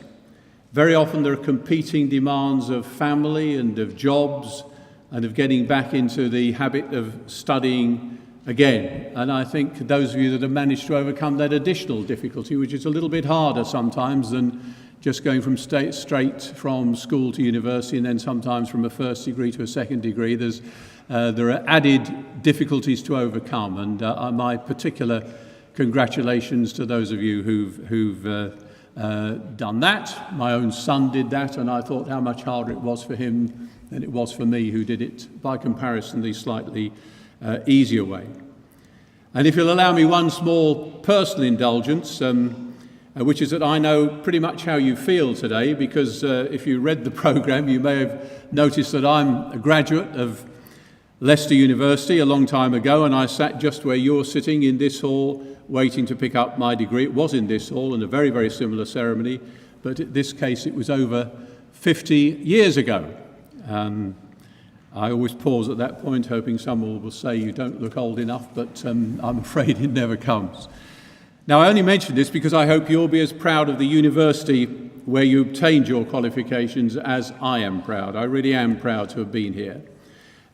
Very often there are competing demands of family and of jobs and of getting back into the habit of studying again. And I think those of you that have managed to overcome that additional difficulty, which is a little bit harder sometimes than just going from straight from school to university and then sometimes from a first degree to a second degree, there are added difficulties to overcome. And my particular congratulations to those of you who've done that. My own son did that, and I thought how much harder it was for him than it was for me, who did it by comparison the slightly easier way. And if you'll allow me one small personal indulgence, which is that I know pretty much how you feel today, because if you read the programme you may have noticed that I'm a graduate of Leicester University a long time ago, and I sat just where you're sitting in this hall waiting to pick up my degree. It was in this hall in a very, very similar ceremony, but in this case it was over 50 years ago. I always pause at that point, hoping someone will say you don't look old enough, but I'm afraid it never comes. Now, I only mention this because I hope you'll be as proud of the university where you obtained your qualifications as I am proud. I really am proud to have been here.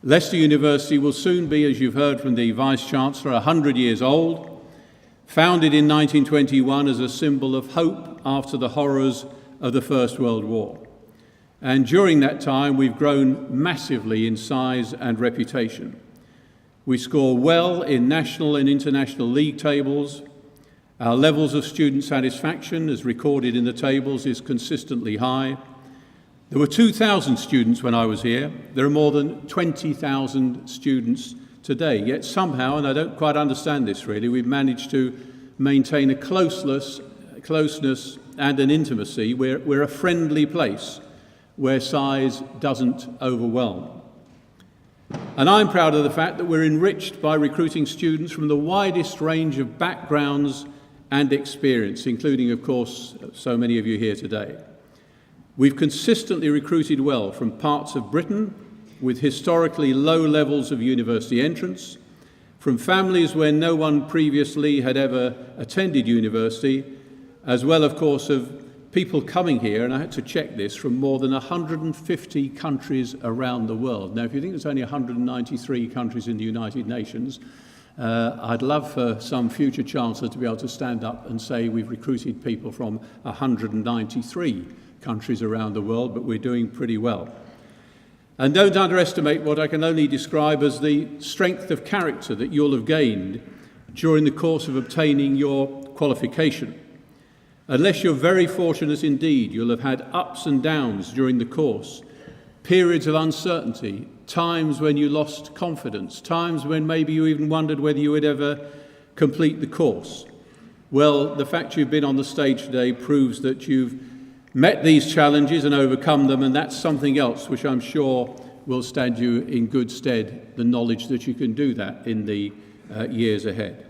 Leicester University will soon be, as you've heard from the Vice-Chancellor, 100 years old, founded in 1921 as a symbol of hope after the horrors of the First World War. And during that time, we've grown massively in size and reputation. We score well in national and international league tables. Our levels of student satisfaction, as recorded in the tables, is consistently high. There were 2,000 students when I was here. There are more than 20,000 students today. Yet somehow, and I don't quite understand this really, we've managed to maintain a closeness and an intimacy. We're a friendly place where size doesn't overwhelm. And I'm proud of the fact that we're enriched by recruiting students from the widest range of backgrounds and experience, including, of course, so many of you here today. We've consistently recruited well from parts of Britain with historically low levels of university entrance, from families where no one previously had ever attended university, as well, of course, of people coming here, and I had to check this, from more than 150 countries around the world. Now, if you think there's only 193 countries in the United Nations, I'd love for some future Chancellor to be able to stand up and say we've recruited people from 193 countries around the world, but we're doing pretty well. And don't underestimate what I can only describe as the strength of character that you'll have gained during the course of obtaining your qualification. Unless you're very fortunate indeed, you'll have had ups and downs during the course, periods of uncertainty, times when you lost confidence, times when maybe you even wondered whether you would ever complete the course. Well, the fact you've been on the stage today proves that you've met these challenges and overcome them, and that's something else which I'm sure will stand you in good stead, the knowledge that you can do that in the years ahead.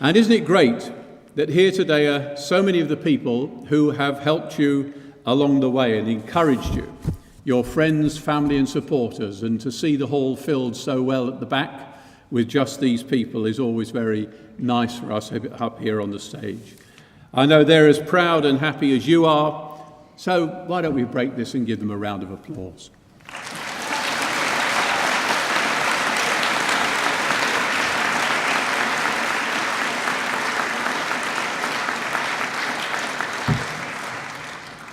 And isn't it great that here today are so many of the people who have helped you along the way and encouraged you, your friends, family and supporters, and to see the hall filled so well at the back with just these people is always very nice for us up here on the stage. I know they're as proud and happy as you are, so why don't we break this and give them a round of applause.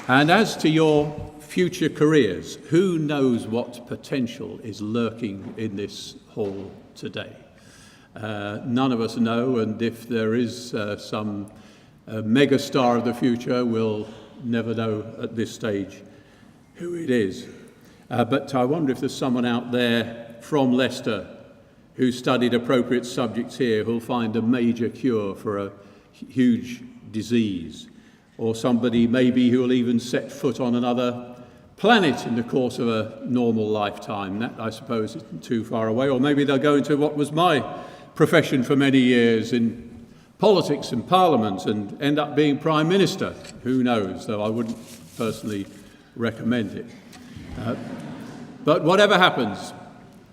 And as to your future careers, who knows what potential is lurking in this hall today? None of us know, and if there is some megastar of the future, we'll never know at this stage who it is. But I wonder if there's someone out there from Leicester who studied appropriate subjects here who'll find a major cure for a huge disease, or somebody maybe who will even set foot on another planet in the course of a normal lifetime. That, I suppose, isn't too far away. Or maybe they'll go into what was my profession for many years in politics and parliament and end up being Prime Minister. Who knows, though I wouldn't personally recommend it. But whatever happens,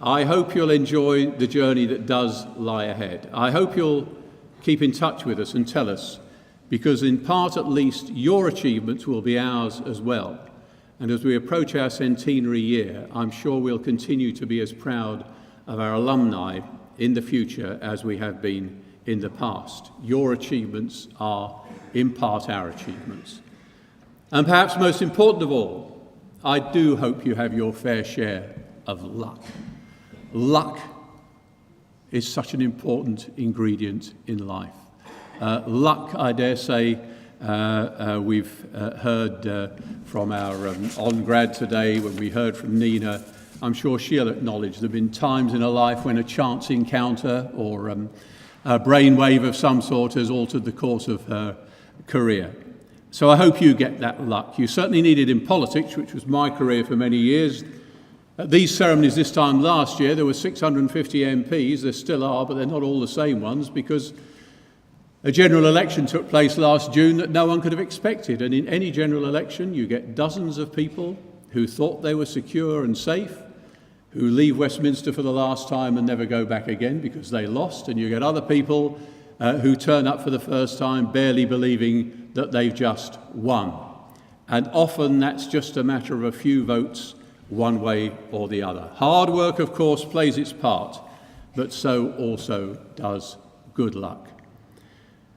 I hope you'll enjoy the journey that does lie ahead. I hope you'll keep in touch with us and tell us, because in part at least your achievements will be ours as well. And as we approach our centenary year, I'm sure we'll continue to be as proud of our alumni in the future as we have been in the past. Your achievements are in part our achievements. And perhaps most important of all, I do hope you have your fair share of luck. Luck is such an important ingredient in life. Luck, I dare say, we've heard from our on-grad today, when we heard from Nina. I'm sure she'll acknowledge there have been times in her life when a chance encounter or a brainwave of some sort has altered the course of her career. So I hope you get that luck. You certainly need it in politics, which was my career for many years. At these ceremonies this time last year, there were 650 MPs. There still are, but they're not all the same ones, because a general election took place last June that no one could have expected. And in any general election, you get dozens of people who thought they were secure and safe, who leave Westminster for the last time and never go back again because they lost. And you get other people who turn up for the first time barely believing that they've just won. And often that's just a matter of a few votes one way or the other. Hard work, of course, plays its part, but so also does good luck.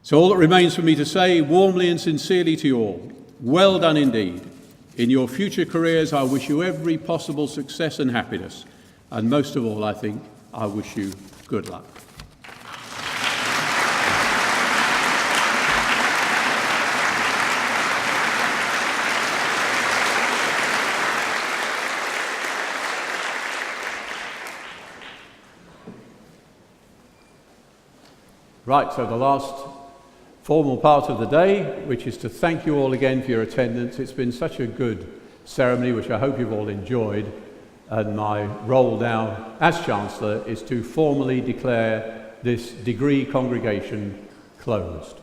So all that remains for me to say, warmly and sincerely to you all, well done indeed. In your future careers, I wish you every possible success and happiness. And most of all, I think, I wish you good luck. Right, so the last formal part of the day, which is to thank you all again for your attendance. It's been such a good ceremony, which I hope you've all enjoyed. And my role now as Chancellor is to formally declare this degree congregation closed.